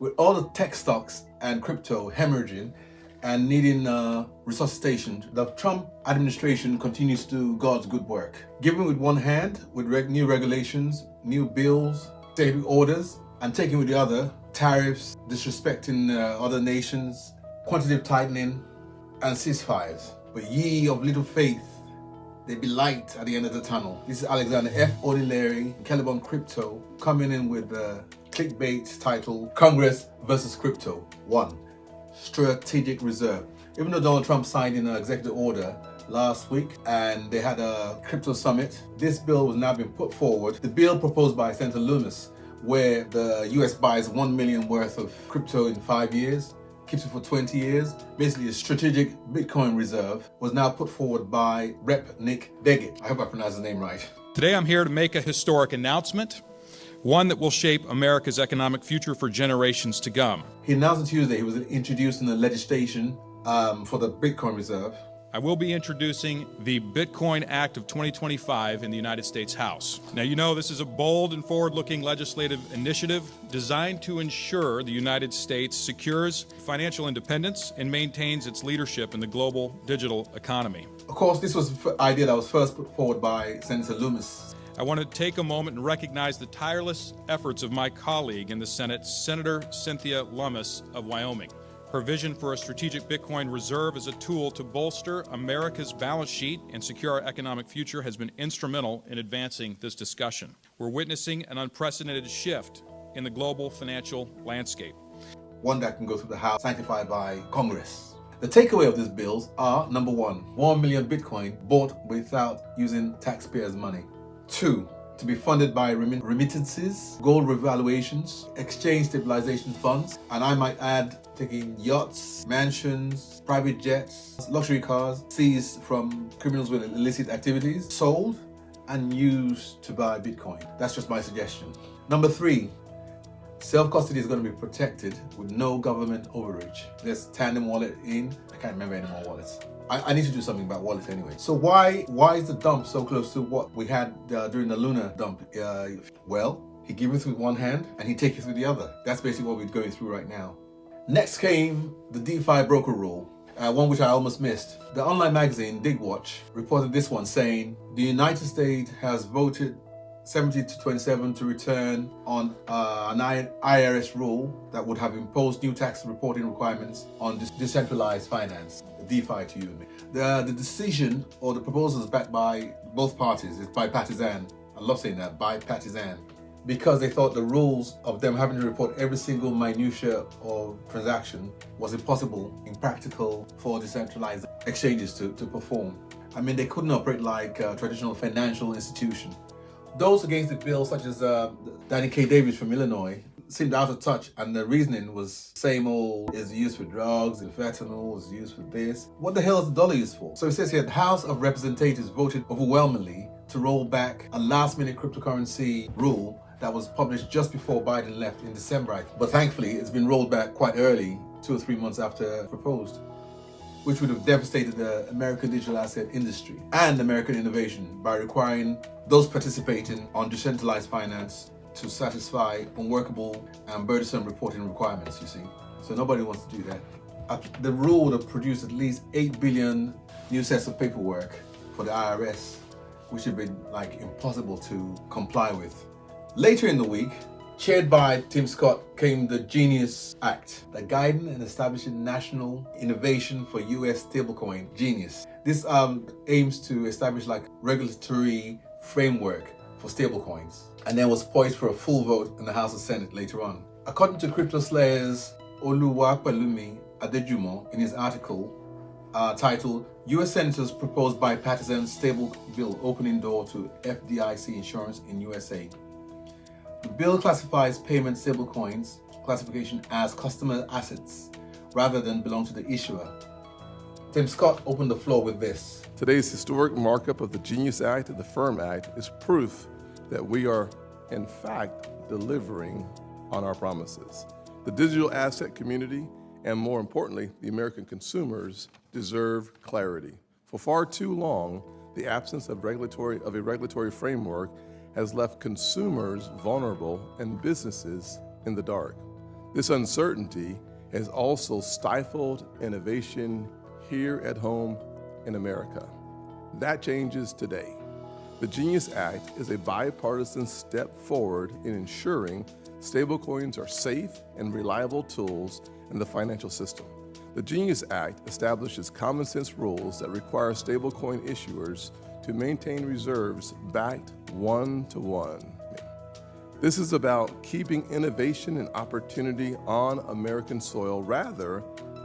With all the tech stocks and crypto hemorrhaging and needing resuscitation, the Trump administration continues to do God's good work. Giving with one hand with new regulations, new bills, executive orders, and taking with the other tariffs, disrespecting other nations, quantitative tightening, and ceasefires. But ye of little faith, there be light at the end of the tunnel. This is Alexander F. Odilary, Caliban Crypto, coming in with the clickbait title, Congress versus Crypto 1. Strategic Reserve. Even though Donald Trump signed in an executive order last week and they had a crypto summit, this bill was now being put forward. The bill proposed by Senator Lummis, where the US buys 1 million worth of crypto in 5 years, keeps it for 20 years, basically a strategic Bitcoin reserve, was now put forward by Rep. Nick Begich. I hope I pronounced his name right. Today I'm here to make a historic announcement, one that will shape America's economic future for generations to come. He announced on Tuesday he was introducing the legislation for the Bitcoin reserve. I will be introducing the Bitcoin Act of 2025 in the United States House. Now, you know this is a bold and forward-looking legislative initiative designed to ensure the United States secures financial independence and maintains its leadership in the global digital economy. Of course, this was an idea that was first put forward by Senator Lummis. I want to take a moment and recognize the tireless efforts of my colleague in the Senate, Senator Cynthia Lummis of Wyoming. Her vision for a strategic Bitcoin reserve as a tool to bolster America's balance sheet and secure our economic future has been instrumental in advancing this discussion. We're witnessing an unprecedented shift in the global financial landscape. One that can go through the House, sanctified by Congress. The takeaway of these bills are, number one, 1 million Bitcoin bought without using taxpayers' money. 2, to be funded by remittances, gold revaluations, exchange stabilization funds, and I might add, taking yachts, mansions, private jets, luxury cars seized from criminals with illicit activities, sold and used to buy Bitcoin. That's just my suggestion. Number 3, self-custody is going to be protected with no government overreach. There's Tandem Wallet in. I can't remember any more wallets. I need to do something about wallets anyway. So why is the dump so close to what we had during the Luna dump? Well, he giveth with one hand and he taketh with the other. That's basically what we're going through right now. Next came the DeFi broker rule, one which I almost missed. The online magazine DigWatch reported this one saying, the United States has voted 70-27 to return on an IRS rule that would have imposed new tax reporting requirements on decentralized finance, DeFi to you and me. The decision or the proposal is backed by both parties. It's bipartisan. I love saying that, bipartisan. Because they thought the rules of them having to report every single minutia of transaction was impossible in practical for decentralized exchanges to perform. I mean, they couldn't operate like a traditional financial institution. Those against the bill, such as Danny K. Davis from Illinois, seemed out of touch, and the reasoning was same old, is used for drugs, and fentanyl is used for this. What the hell is the dollar used for? So it says here, the House of Representatives voted overwhelmingly to roll back a last-minute cryptocurrency rule that was published just before Biden left in December. But thankfully, it's been rolled back quite early, 2 or 3 months after proposed, which would have devastated the American digital asset industry and American innovation by requiring those participating on decentralized finance to satisfy unworkable and burdensome reporting requirements, you see. So nobody wants to do that. The rule would have produced at least 8 billion new sets of paperwork for the IRS, which would have been like impossible to comply with. Later in the week, chaired by Tim Scott, came the Genius Act, the guiding and establishing national innovation for US stablecoin, Genius. This aims to establish like regulatory framework for stablecoins, and then was poised for a full vote in the House and Senate later on. According to crypto slayers Oluwapelumi Adejumo in his article titled US Senators Propose Bipartisan Stable Bill Opening Door to FDIC Insurance in USA. The bill classifies payment stablecoins classification as customer assets rather than belong to the issuer. Tim Scott opened the floor with this. Today's historic markup of the Genius Act and the Firm Act is proof that we are, in fact, delivering on our promises. The digital asset community, and more importantly, the American consumers, deserve clarity. For far too long, the absence of a regulatory framework has left consumers vulnerable and businesses in the dark. This uncertainty has also stifled innovation here at home in America. That changes today. The Genius Act is a bipartisan step forward in ensuring stablecoins are safe and reliable tools in the financial system. The Genius Act establishes common sense rules that require stablecoin issuers to maintain reserves backed one-to-one. This is about keeping innovation and opportunity on American soil rather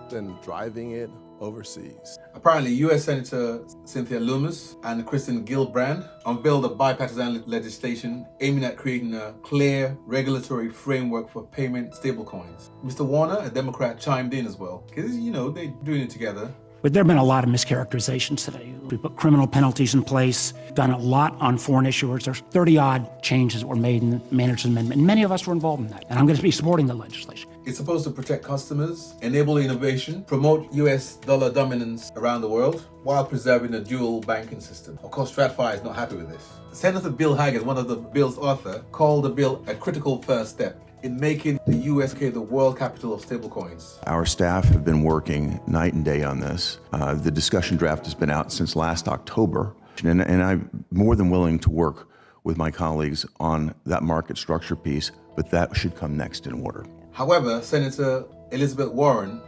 than driving it overseas. Apparently, U.S. Senator Cynthia Lummis and Kristen Gillibrand unveiled a bipartisan legislation aiming at creating a clear regulatory framework for payment stablecoins. Mr. Warner, a Democrat, chimed in as well, because, they're doing it together. But there have been a lot of mischaracterizations today. We put criminal penalties in place, done a lot on foreign issuers. There's 30-odd changes that were made in the Manager's Amendment, and many of us were involved in that. And I'm going to be supporting the legislation. It's supposed to protect customers, enable innovation, promote U.S. dollar dominance around the world, while preserving a dual banking system. Of course, TradFi is not happy with this. Senator Bill Haggard, one of the bill's author, called the bill a critical first step in making the USK the world capital of stablecoins. Our staff have been working night and day on this. The discussion draft has been out since last October, and I'm more than willing to work with my colleagues on that market structure piece, but that should come next in order. However, Senator Elizabeth Warren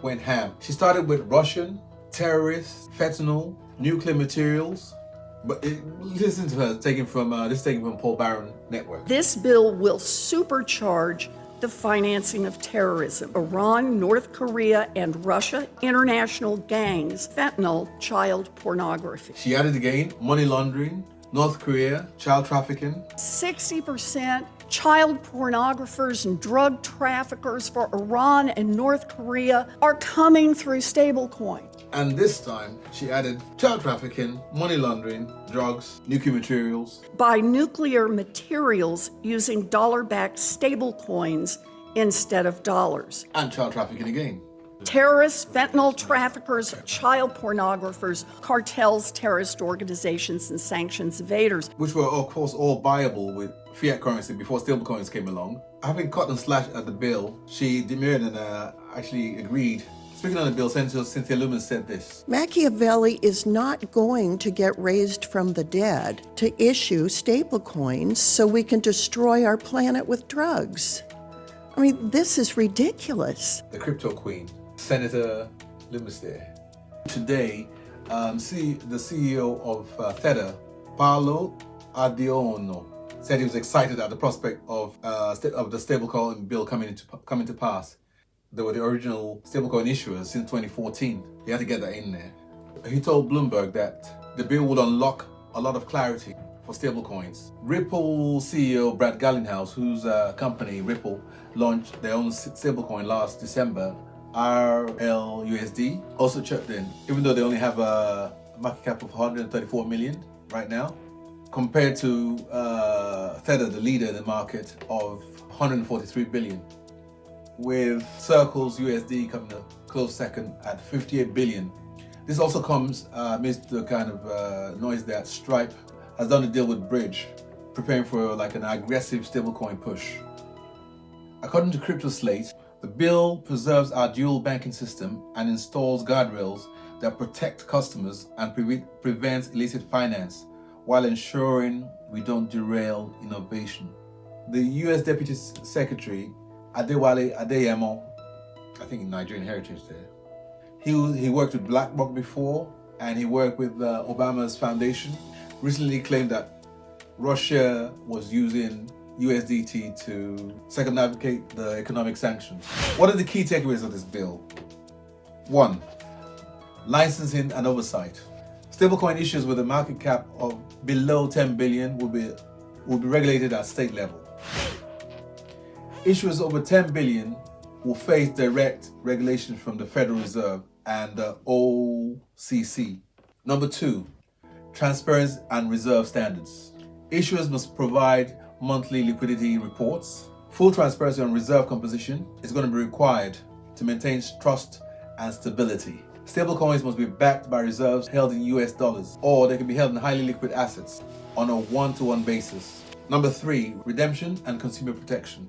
went ham. She started with Russian, terrorists, fentanyl, nuclear materials. But listen to her, this is taken from Paul Barron Network. This bill will supercharge the financing of terrorism. Iran, North Korea, and Russia, international gangs, fentanyl, child pornography. She added again, money laundering, North Korea, child trafficking. 60% child pornographers and drug traffickers for Iran and North Korea are coming through stablecoin. And this time, she added child trafficking, money laundering, drugs, nuclear materials. Buy nuclear materials using dollar-backed stablecoins instead of dollars. And child trafficking again. Terrorists, fentanyl traffickers, child pornographers, cartels, terrorist organizations, and sanctions evaders. Which were, of course, all buyable with fiat currency before stablecoins came along. Having cut and slashed at the bill, she demurred and actually agreed. Speaking on the bill, Senator Cynthia Lummis said this. Machiavelli is not going to get raised from the dead to issue stablecoins so we can destroy our planet with drugs. I mean, this is ridiculous. The crypto queen, Senator Lummis there. Today, the CEO of Theta, Paolo Adiono, said he was excited at the prospect of the stablecoin bill coming to pass. They were the original stablecoin issuers since 2014. He had to get that in there. He told Bloomberg that the bill would unlock a lot of clarity for stablecoins. Ripple CEO Brad Garlinghouse, whose company Ripple launched their own stablecoin last December, RLUSD, also chipped in, even though they only have a market cap of 134 million right now, compared to Theta, the leader in the market, of 143 billion. With Circle's USD coming a close second at 58 billion. This also comes amidst the kind of noise that Stripe has done a deal with Bridge, preparing for like an aggressive stablecoin push. According to CryptoSlate, the bill preserves our dual banking system and installs guardrails that protect customers and prevents illicit finance while ensuring we don't derail innovation. The US Deputy Secretary Adewale Adeyemo, I think Nigerian heritage there. He worked with BlackRock before, and he worked with Obama's foundation. Recently claimed that Russia was using USDT to circumnavigate the economic sanctions. What are the key takeaways of this bill? 1. Licensing and oversight. Stablecoin issues with a market cap of below 10 billion will be regulated at state level. Issuers over 10 billion will face direct regulation from the Federal Reserve and the OCC. Number 2, transparency and reserve standards. Issuers must provide monthly liquidity reports. Full transparency on reserve composition is going to be required to maintain trust and stability. Stablecoins must be backed by reserves held in US dollars, or they can be held in highly liquid assets on a one-to-one basis. Number 3, redemption and consumer protection.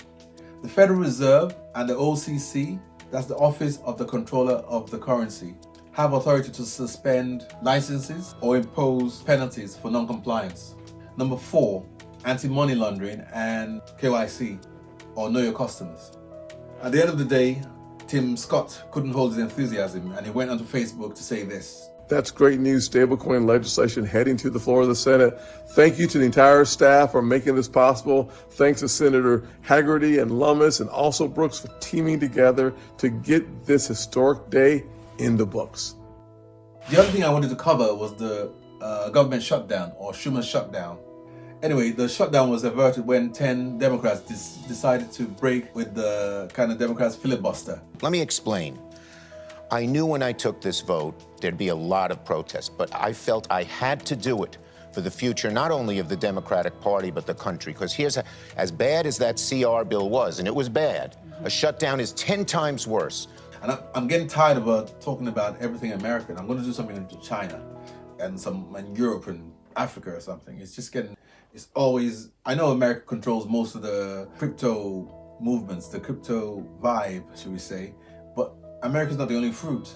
The Federal Reserve and the OCC, that's the Office of the Controller of the Currency, have authority to suspend licenses or impose penalties for non-compliance. Number 4, anti-money laundering and KYC, or know your customers. At the end of the day, Tim Scott couldn't hold his enthusiasm and he went onto Facebook to say this. That's great news. Stablecoin legislation heading to the floor of the Senate. Thank you to the entire staff for making this possible. Thanks to Senator Haggerty and Lummis and also Brooks for teaming together to get this historic day in the books. The other thing I wanted to cover was the government shutdown, or Schumer's shutdown. Anyway, the shutdown was averted when 10 Democrats decided to break with the kind of Democrats filibuster. Let me explain. I knew when I took this vote there'd be a lot of protests, but I felt I had to do it for the future, not only of the Democratic Party, but the country. Because as bad as that CR bill was, and it was bad, a shutdown is 10 times worse. And I'm getting tired of talking about everything American. I'm going to do something in China and in Europe and Africa or something. It's always, I know America controls most of the crypto movements, the crypto vibe, should we say, but America's not the only fruit.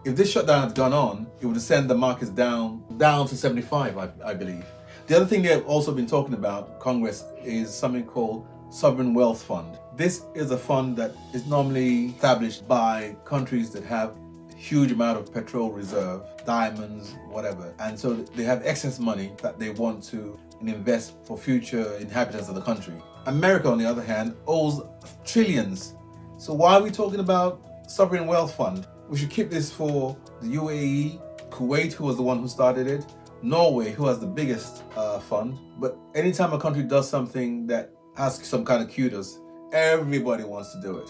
If this shutdown had gone on, it would have sent the markets down to 75, I believe. The other thing they've also been talking about, Congress, is something called Sovereign Wealth Fund. This is a fund that is normally established by countries that have a huge amount of petrol reserve, diamonds, whatever. And so they have excess money that they want to invest for future inhabitants of the country. America, on the other hand, owes trillions. So why are we talking about Sovereign Wealth Fund? We should keep this for the UAE, Kuwait, who was the one who started it, Norway, who has the biggest fund. But anytime a country does something that has some kind of kudos, everybody wants to do it.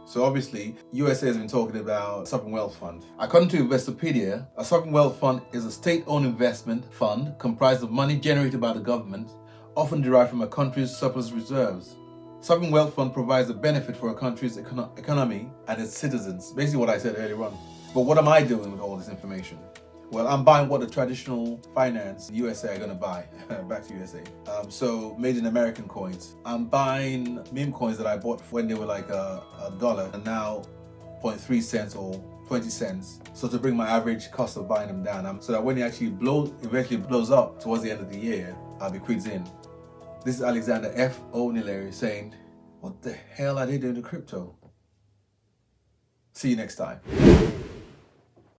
So obviously, USA has been talking about Sovereign Wealth Fund. According to Investopedia, a Sovereign Wealth Fund is a state-owned investment fund comprised of money generated by the government, often derived from a country's surplus reserves. Sovereign Wealth Fund provides a benefit for a country's economy and its citizens. Basically what I said earlier on. But what am I doing with all this information? Well, I'm buying what the traditional finance in USA are going to buy. Back to USA. So made in American coins. I'm buying meme coins that I bought when they were like $1 and now 0.3 cents or 20 cents. So to bring my average cost of buying them down, so that when it actually eventually blows up towards the end of the year, I'll be quids in. This is Alexander F. O'Neary saying, what the hell are they doing to crypto? See you next time.